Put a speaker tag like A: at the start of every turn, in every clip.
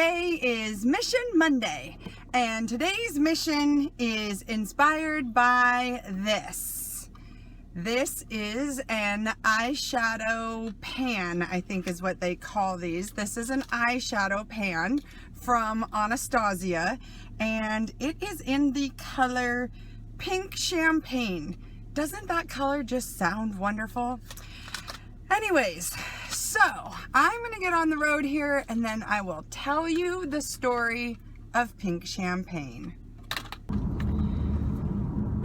A: Today is Mission Monday, and today's mission is inspired by this. This is an eyeshadow pan, I think is what they call these. This is an eyeshadow pan from Anastasia, and it is in the color Pink Champagne. Doesn't that color just sound wonderful? Anyways, so I'm gonna get on the road here and then I will tell you the story of Pink Champagne.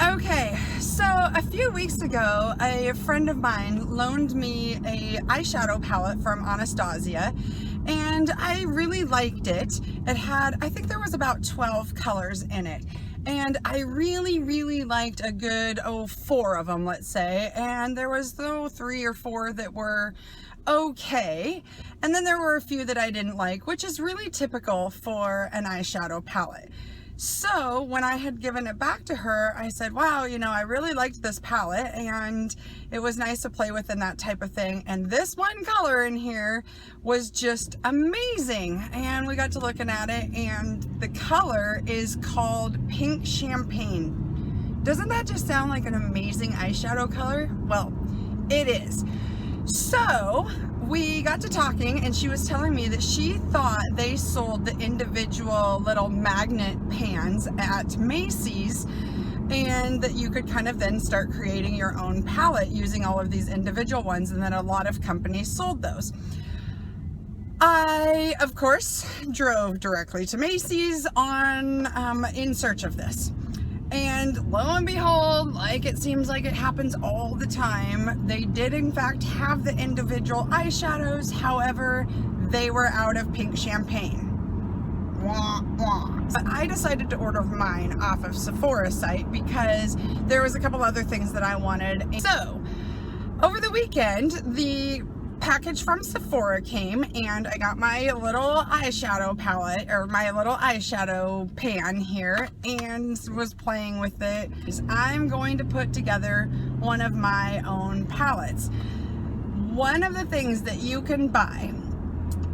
A: Okay, so a few weeks ago, a friend of mine loaned me a eyeshadow palette from Anastasia, and I really liked it. It had, I think there was about 12 colors in it. And I really liked a good, 4 of them, let's say. And there was, 3 or 4 that were okay. And then there were a few that I didn't like, which is really typical for an eyeshadow palette. So when I had given it back to her, I said, wow, you know, I really liked this palette and it was nice to play with and that type of thing. And this one color in here was just amazing. And we got to looking at it, and the color is called Pink Champagne. Doesn't that just sound like an amazing eyeshadow color? Well, it is. So we got to talking, and she was telling me that she thought they sold the individual little magnet pans at Macy's, and that you could kind of then start creating your own palette using all of these individual ones, and then a lot of companies sold those. I, of course, drove directly to Macy's in search of this. And lo and behold, like it seems like it happens all the time, they did in fact have the individual eyeshadows. However, they were out of Pink Champagne. Wah, wah. But I decided to order mine off of Sephora site because there was a couple other things that I wanted. So over the weekend, the package from Sephora came, and I got my little eyeshadow palette, or my little eyeshadow pan here, and was playing with it. I'm going to put together one of my own palettes. One of the things that you can buy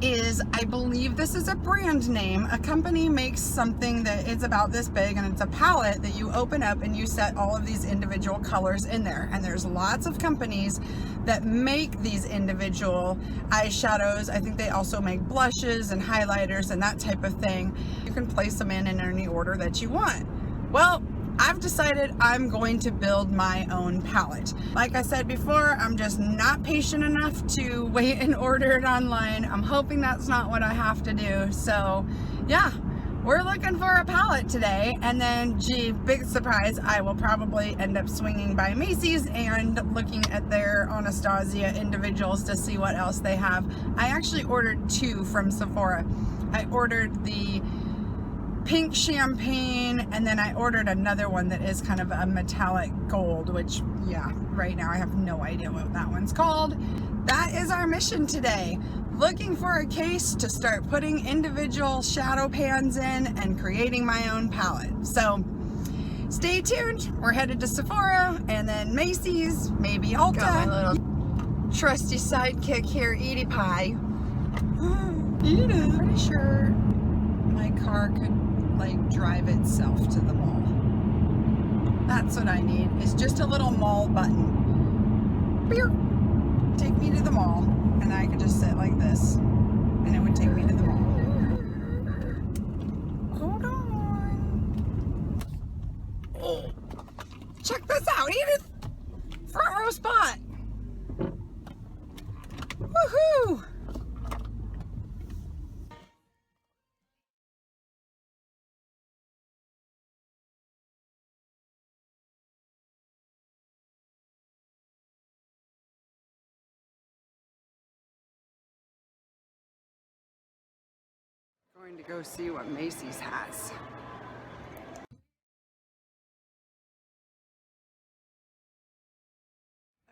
A: is, I believe this is a brand name. A company makes something that is about this big, and it's a palette that you open up and you set all of these individual colors in there. And there's lots of companies that make these individual eyeshadows. I think they also make blushes and highlighters and that type of thing. You can place them in any order that you want. Well, I've decided I'm going to build my own palette. Like I said before, I'm just not patient enough to wait and order it online. I'm hoping that's not what I have to do. So yeah, we're looking for a palette today, and then, gee, big surprise, I will probably end up swinging by Macy's and looking at their Anastasia individuals to see what else they have. I actually ordered 2 from Sephora. I ordered the Pink Champagne, and then I ordered another one that is kind of a metallic gold, which, yeah, right now I have no idea what that one's called. That is our mission today. Looking for a case to start putting individual shadow pans in and creating my own palette. So stay tuned. We're headed to Sephora and then Macy's, maybe Ulta. Got my little trusty sidekick here, Edie Pie. Edie. Pretty sure my car could like drive itself to the mall. That's what I need, is just a little mall button. Beer. Take me to the mall, and I could just sit like this and it would take me to the mall. Hold on. Oh, check this out, Edith. Front row spot. Woohoo! Going to go see what Macy's has.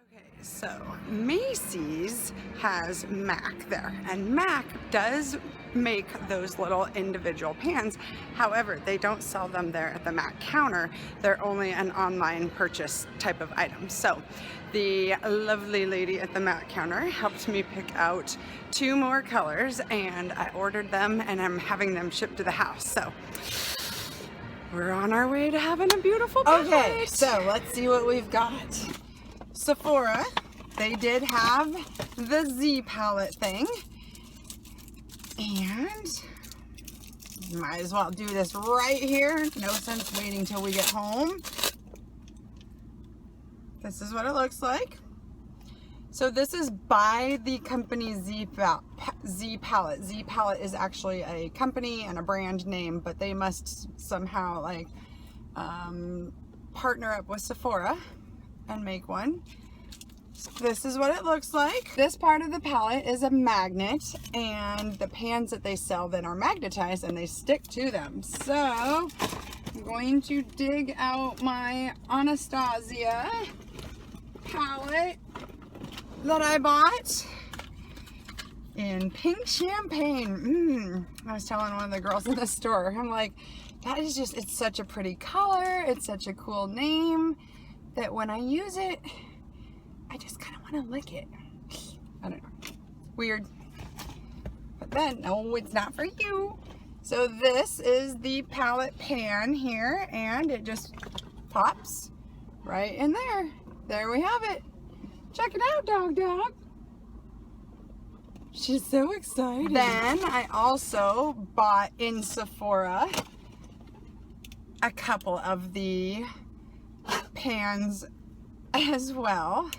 A: Okay, so Macy's has MAC there, and MAC does make those little individual pans. However, they don't sell them there at the MAC counter. They're only an online purchase type of item. So the lovely lady at the MAC counter helped me pick out 2 more colors, and I ordered them and I'm having them shipped to the house. So we're on our way to having a beautiful palette. Okay, so let's see what we've got. Sephora, they did have the Z palette thing, and might as well do this right here. No sense waiting till we get home. This is what it looks like. So this is by the company Z Palette. Z Palette is actually a company and a brand name, but they must somehow like partner up with Sephora and make one. This is what it looks like. This part of the palette is a magnet, and the pans that they sell then are magnetized and they stick to them. So I'm going to dig out my Anastasia palette that I bought in pink champagne. I was telling one of the girls in the store, I'm like, that is just, it's such a pretty color, it's such a cool name, that when I use it, I just kind of want to lick it. I don't know. Weird. But then, no, it's not for you. So this is the palette pan here, and it just pops right in there. There we have it. Check it out, dog. She's so excited. Then I also bought in Sephora a couple of the pans as well.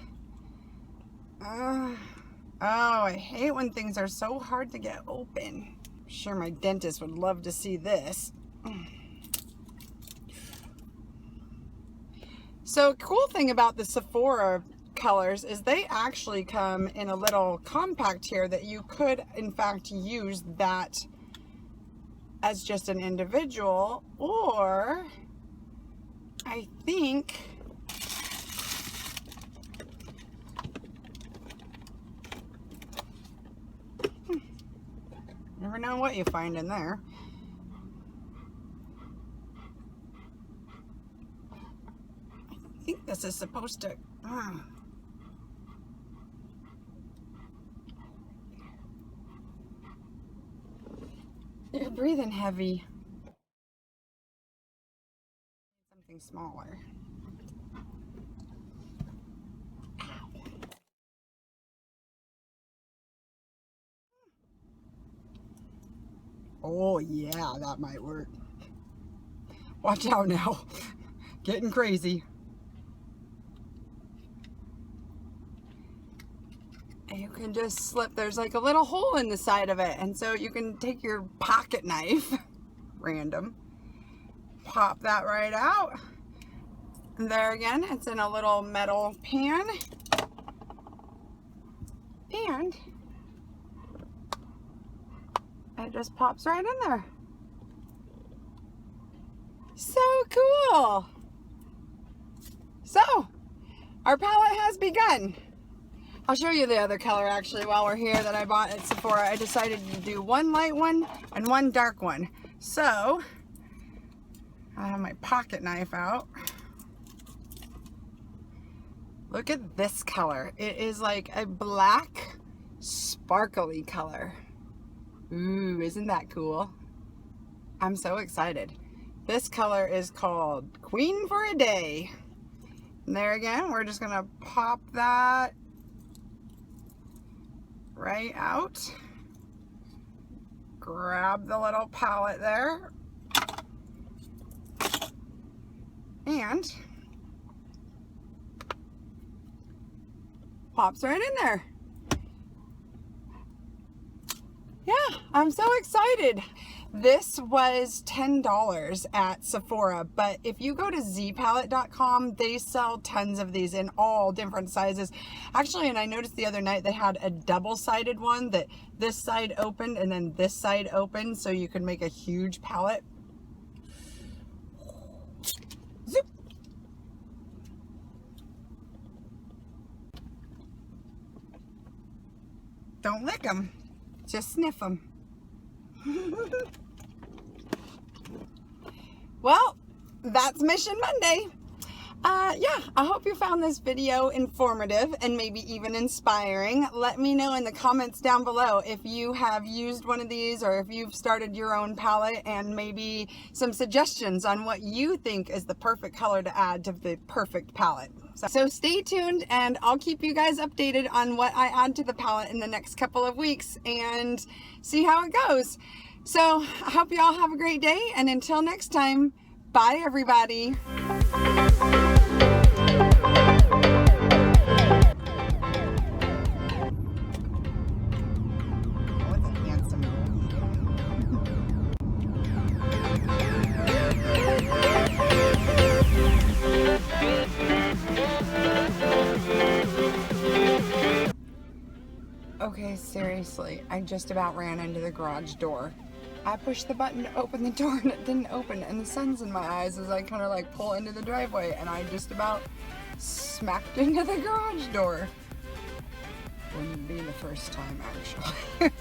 A: Oh, I hate when things are so hard to get open. I'm sure my dentist would love to see this. So cool thing about the Sephora colors is they actually come in a little compact here that you could in fact use that as just an individual, or I think never know what you find in there. I think this is supposed to You're breathing heavy. Something smaller. Oh yeah, that might work. Watch out now. Getting crazy. You can just slip, there's like a little hole in the side of it, and so you can take your pocket knife, random, pop that right out. And there again, it's in a little metal pan. And it just pops right in there. So cool. So, our palette has begun. I'll show you the other color actually while we're here that I bought at Sephora. I decided to do one light one and one dark one. So, I have my pocket knife out. Look at this color. It is like a black, sparkly color. Ooh, isn't that cool? I'm so excited. This color is called Queen for a Day. And there again, we're just gonna pop that right out. Grab the little palette there. And pops right in there. Yeah, I'm so excited. This was $10 at Sephora, but if you go to zpalette.com, they sell tons of these in all different sizes. Actually, and I noticed the other night they had a double-sided one that this side opened and then this side opened, so you could make a huge palette. Zoop. Don't lick them, just sniff them. Well, that's Mission Monday. Yeah, I hope you found this video informative and maybe even inspiring. Let me know in the comments down below if you have used one of these or if you've started your own palette, and maybe some suggestions on what you think is the perfect color to add to the perfect palette. So stay tuned, and I'll keep you guys updated on what I add to the palette in the next couple of weeks and see how it goes. So I hope you all have a great day, and until next time, bye everybody. Okay, seriously, I just about ran into the garage door. I pushed the button to open the door and it didn't open, and the sun's in my eyes as I kind of like pull into the driveway, and I just about smacked into the garage door. Wouldn't be the first time, actually.